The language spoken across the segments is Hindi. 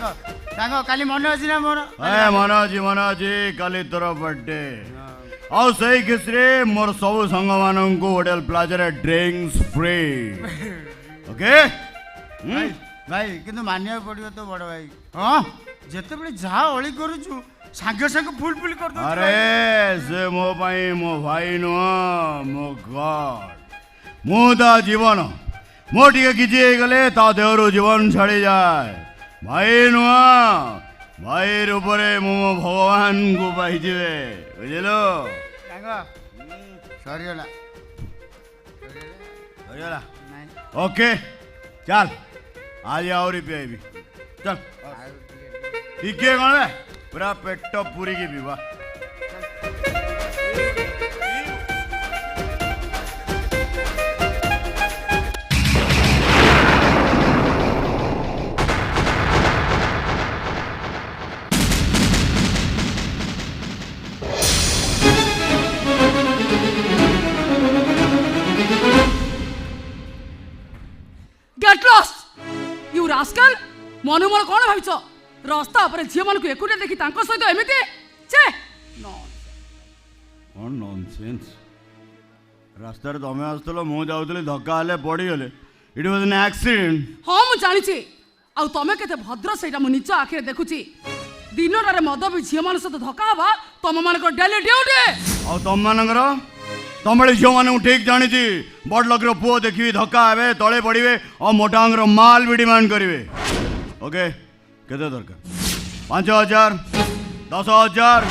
सांग काली मन अछि ना मोर ए मन अछि काली तोर बर्थडे आउ सही किसरे मोर सब संग मानन को होटल प्लाजा रे ड्रिंक्स फ्री ओके भाई भाई किंतु मानिया पड़ियो तो बड़ भाई हां जेते बळे जा ओळी करूछु सांगे संग फुल फुल कर दो अरे से मो भाई मो भाई नो मो गॉड मो दा जीवन मो टिके किछि हे गले ता देवरो जीवन छाड़ी जाए भाई नो भाई ऊपरे मो भगवान को पाई जिवे बुझलो सांग सरियला सरियला ओके चल आज और पिएबी चल ठीक है कौन है पूरा पेट पूरी की पीवा get lost you rascal Manu मन कौन भाविच रास्ता पर झील मान एकुटिया देखी सहित एमती छे कौन नॉनसेंस रास्ता रे तमे आस्तलो मु जाउतली धक्का हले पड़ी गले इट वाज एन एक्सीडेंट हाँ मु जानी आ तमे केते भद्र सेटा मु निज आखिरे देखुची दिन रे मद भी झील मान सहित धक्का हवा तम मान डेली ड्यूटी आ तम मानकर तमळे झियो माने ठीक जानी बड़ लोकर पुओ देखी धक्का हेबे तले पड़िबे और मोटांगर माल भी डिमांड करिवे ओके केते दरकार 5000 10,000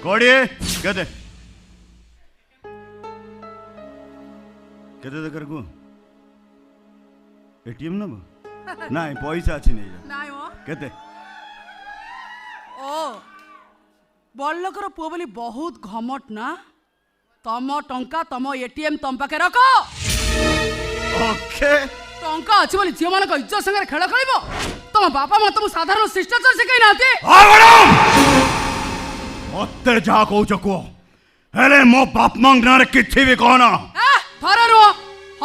कोड़िए केते केते दरकार को एटीएम नंबर नहीं पैसा अछि नहीं जा नाय ओ केते ओ बड़ लोकर पुओ बोली बहुत घमट ना तम टंका तम एटीएम तम पाखे रख ओके टंका अच्छी बोली झील मान इज्जत संगे खेल खेल तुम बापा माँ तुम साधारण शिष्टाचार शिखाई मत जा कौच को हेले मो बाप मांग ना रे किछि भी कहना थरे नुह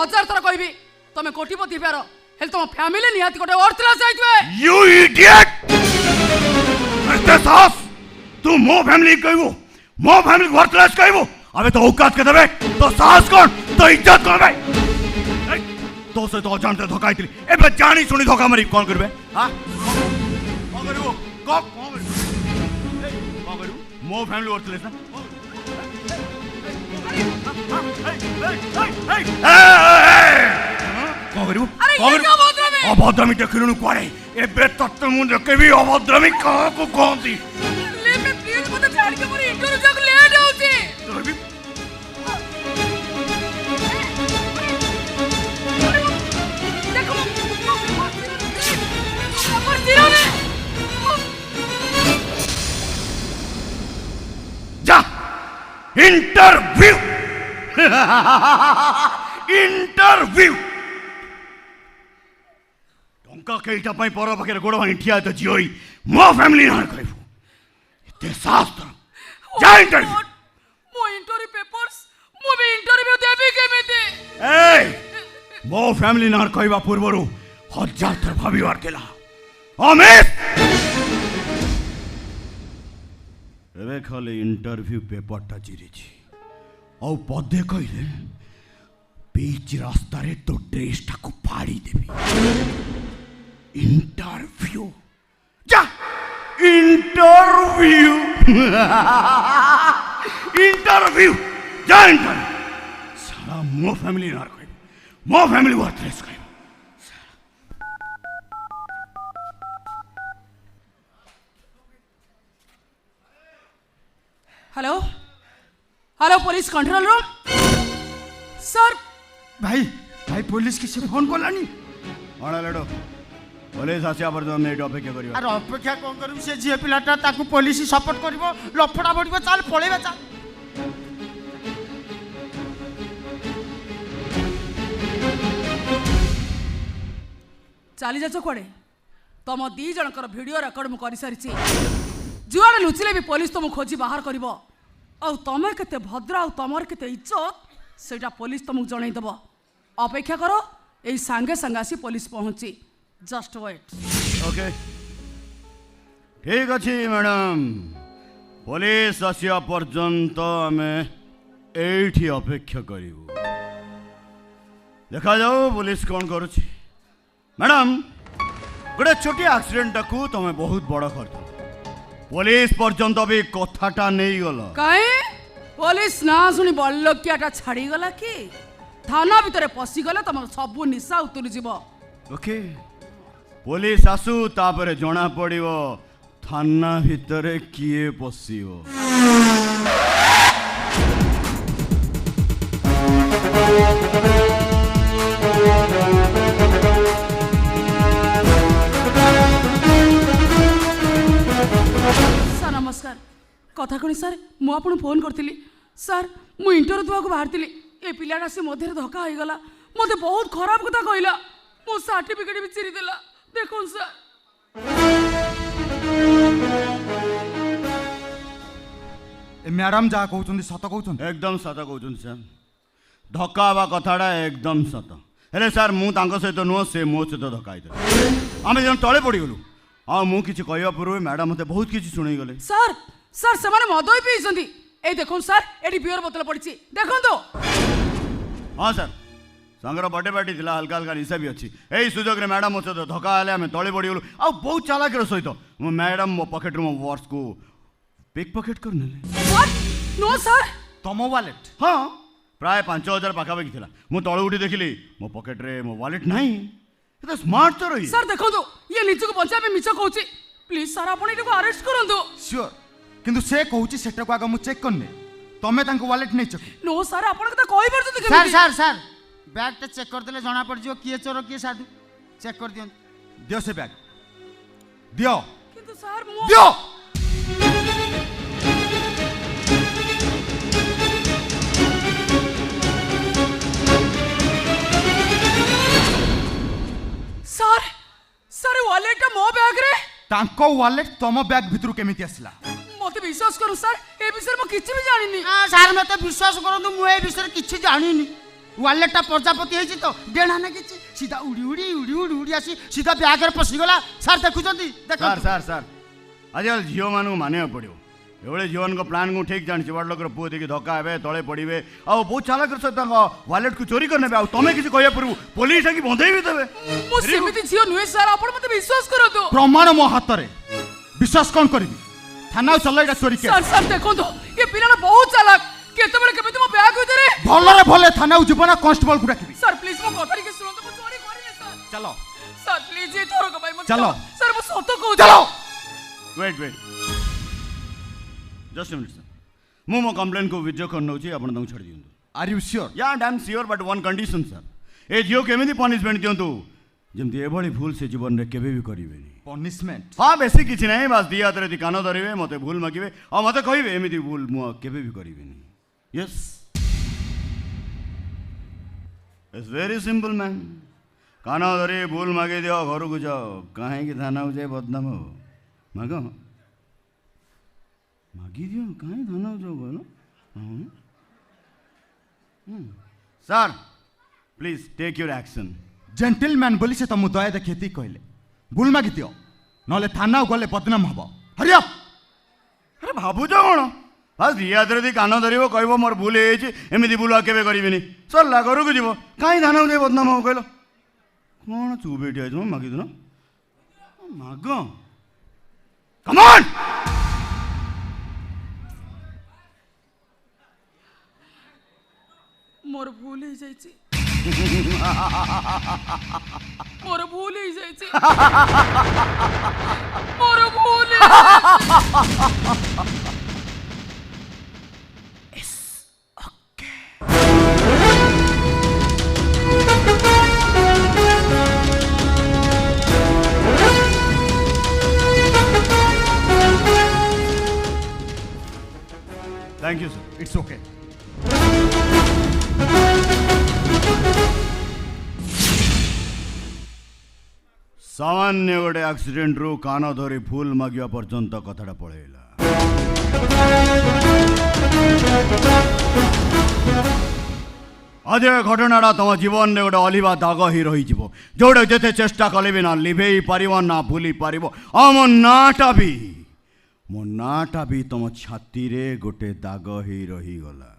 1000 थर कहबी तुम कोटिपति पार हेल तुम फैमिली निहाती गोटे अर्थला जाइतबे यू इडियट एते सास तू मो फैमिली कहबो मो फैमिली वर्थलेस कहबो अबे तो औकात के देबे तो सास कौन तो इज्जत कौन भाई तो से तो जानते धोखा इतली एबे जानी सुनी धोखा मारी कौन करबे हां कौन करबो कौन करबो मो फैमिली वर्थलेस ना कौन करबो अभद्रमी देखिलुनु कुआरे एबे तत्त मु देखेबी अभद्रमी कहा को कहती ले मैं प्लीज मत छाड़ के मोर इंटरव्यू जक लेट होती तोरबी देखो पर तीरो ने जा इंटरव्यू इंटरव्यू टंका केटा पई पर पाखे गोड़ भाई ठिया त जियोई मो फैमिली ना कहबो एते शास्त्र जा इंटरव्यू मो इंटरव्यू पेपर्स मो भी इंटरव्यू देबी केमिति ए मो फैमिली ना कहबा पूर्वरु 1000 थर भाबिवार केला अमित एबे खाली इंटरव्यू पेपर टा चिरिछि औ पदे कहले बीच रास्ता रे तो ड्रेस टा को फाड़ी देबी इंटरव्यू जा इंटरव्यू इंटरव्यू जा इंटरव्यू सारा मो फैमिली ना कहबो मो फैमिली वर्थलेस कहबो hello hello police control room sir भाई भाई पुलिस किसी फोन कलानी अणा लेडो पुलिस आसिया पर्यंत एट अपेक्षा करियो अरे अपेक्षा कौन करू से झियो पिलाटा ताकू पुलिस सपोर्ट करबो लफड़ा बढिबो चल पळेबा चल चली जाच कुआडे तुम दी जनकर वीडियो रेकर्ड मु कर सारी जुआड़े लुचिले भी पुलिस तुम खोजी बाहर कर तमें केते भद्र आ तमर केते इज्जत सेटा पुलिस तुमको जनईदेव अपेक्षा करो यही सांगे सांगे आसी पुलिस पहुंची जस्ट वेट ओके ठीक अच्छे मैडम पुलिस आसिया पर्यंत आम एठी अपेक्षा करू देखा जाओ पुलिस कौन करुछि मैडम गोटे छोटिया एक्सीडेंट टाकू तुम बहुत बड़ कर पुलिस पर्यंत भी कथाटा नहीं गल काहे पुलिस ना सुनी बल्लकियाटा छाड़ी गला कि थाना भितर पशिगले तुम सब निशा उतरी जीव ओके पुलिस आसू तापर जना पड़िबो थाना भितर किए पशिबो सार नमस्कार कथा कणी सार मु आपन फोन करतिली सार मु इंटरव्यू देवाक बाहरतिली ए पिलाटा से मध्य धक्का हो गला मते बहुत खराब कथा कहला मो सर्टिफिकेट भी चिरी देला देखो सार मैडम जहाँ कहते सत कहते एकदम सत कहते सर धक्का हवा कथाटा एकदम सत हेले सर मु तांको सहित नुह से मो सहित धक्का होता आम जन तले पड़गलु आ मु किछि कहवा पूर्व मैडम मते बहुत किछि सुनै गले सर सर से माने मद ही पीछंती ए देखो सर एडी बियर बोतल पड़ी देखो तो हाँ सर संगर बर्थडे पार्टी थिला हल्का हल्का निशा भी अच्छी यही सुजोग रे मैडम मो सहित धक्का हेले आम तले पड़गलु आ बहुत चालाक सहित मो मैडम मो पॉकेट रो पर्स को पिक पॉकेट कर नेले व्हाट नो सर तुम वालेट हाँ प्राय 5,000 पाखापाखि थिला मु तळे उठी देखिली मो पॉकेट रे मो वॉलेट नाही तो स्मार्ट तो रही सर देखो तो ये नीचे को बचा में मिछ कहूची प्लीज सर आपण एटा को अरेस्ट करंदो श्योर किंतु से कहूची सेटा को आगे मु चेक करने तमे तांको वालेट नै चकी नो सर आपण कथा कहि परछन सर सर सर बैग टे चेक कर देले जना पड़ जियो किए चोर किए साधु चेक कर दियन दियो से बैग दियो किंतु सर मो दियो सर सर वॉलेट मो बैग रे तांको वालेट तम बैग भितरु केमिति आसिला मते विश्वास करू सर ए विषय में किछि भी जानिनी हां सर मते विश्वास करंतु मु ए विषय किछि जानिनी वालेटटा प्रजापति हेछि तो डेणा ना किछि सीधा उड़ी उड़ी उड़ी उड़ी उड़ी आसी सीधा बैग रे पसी गला सर देखुचंती सर सर सर आजकल झील मानू मानिया पड़ो एभले जीवन को प्लान को ठीक जानी बड़ लोकर पुओ देखिए धक्का हे तले पड़े आ बहुत चालाक सहित वालेट को चोरी करने तुम किसी कह पूर्व पुलिस आकि बंधे भी देवे मो सेमिति झियो नुहे सर आपण मते विश्वास करतो प्रमाण मो हाथ रे विश्वास कोन करबी थाना चलैडा चोरी के सर सर देखो तो ये पिलाना बहुत चालाक केतेबेले केबे तुम बैग भितरे भलरे भले थाना जीवना कांस्टेबल को डाकिबी सर प्लीज मो कथा के सुनो तो मो चोरी करिले सर चलो सर प्लीज ये थोरो को भाई मत चलो। सर मो सतो कहू चलो वेट जस्ट मिनट सर मु मो कंप्लेन को विड्रॉ कर नउची आपण तंग छाड़ दियंतु आर यू श्योर या I am sure but one condition sir ए जियो केमिति पनिशमेंट दियंतु जेमति एभली भूल से जीवन रे केबे भी करिवेनी पनिशमेंट हाँ बेसी किछि नहीं बस दिया हाथ रे कान धरिवे मते भूल मागिवे और मते कहिवे एमिति भूल मु केबे भी करिवेनी यस इट्स वेरी सिंपल मैन कान धरि भूल मागे दियो घर को जाओ काहे कि थाना हो जाए बदनाम हो मागो मागी दियो काहे थाना हो जाओ बोलो sir please take your action gentleman बोली से तुम दया देखिए कहले भूल मागी दियो नले थाना गले बदनाम हबो हरि अप अरे भाବୁଛ କ'ଣ ବାସ୍ ରିଆଦରେ ଦେଇ କାନ ଧରିବ କହିବ ମୋର ଭୁଲ ହେଇଯାଇଛି ଏମିତି ଭୁଲ ଆଉ କେବେ କରିବିନି ସରିଲା ଘରକୁ ଯିବ କାହିଁ ଧାନ ଯାଇ ବଦନାମ ହବ କହିଲ କ'ଣ ଚୁପ୍ ଏଇଠି ଆଇଛ ମାଗିଦିନ ମାଗ କମନ୍ मोर भूल ही जाइछि मोर भूल ही जाइछि मोर भूल thank you sir it's okay सामान्य गोटे एक्सीडेंट रु कान धरी फुल मागिया पर्यंत कथाटा पळेला आज घटनाटा तुम जीवन में गोटे अलिवा दाग ही रही जोटा जिते चेष्टा कले भी ना लिभे पार ना भूली पार मो नाटा भी तुम छाती रे गोटे दाग ही रहीगला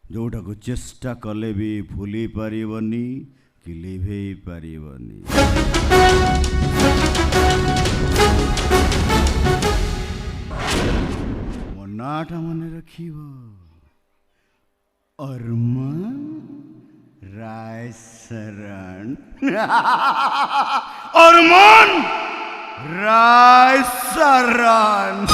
जोटा को चेष्टा कले भी भूली पारिबनी कि लिभे पारिबनी। मो नाटा मने रखिब अरमान राय शरण। अरमान राय शरण।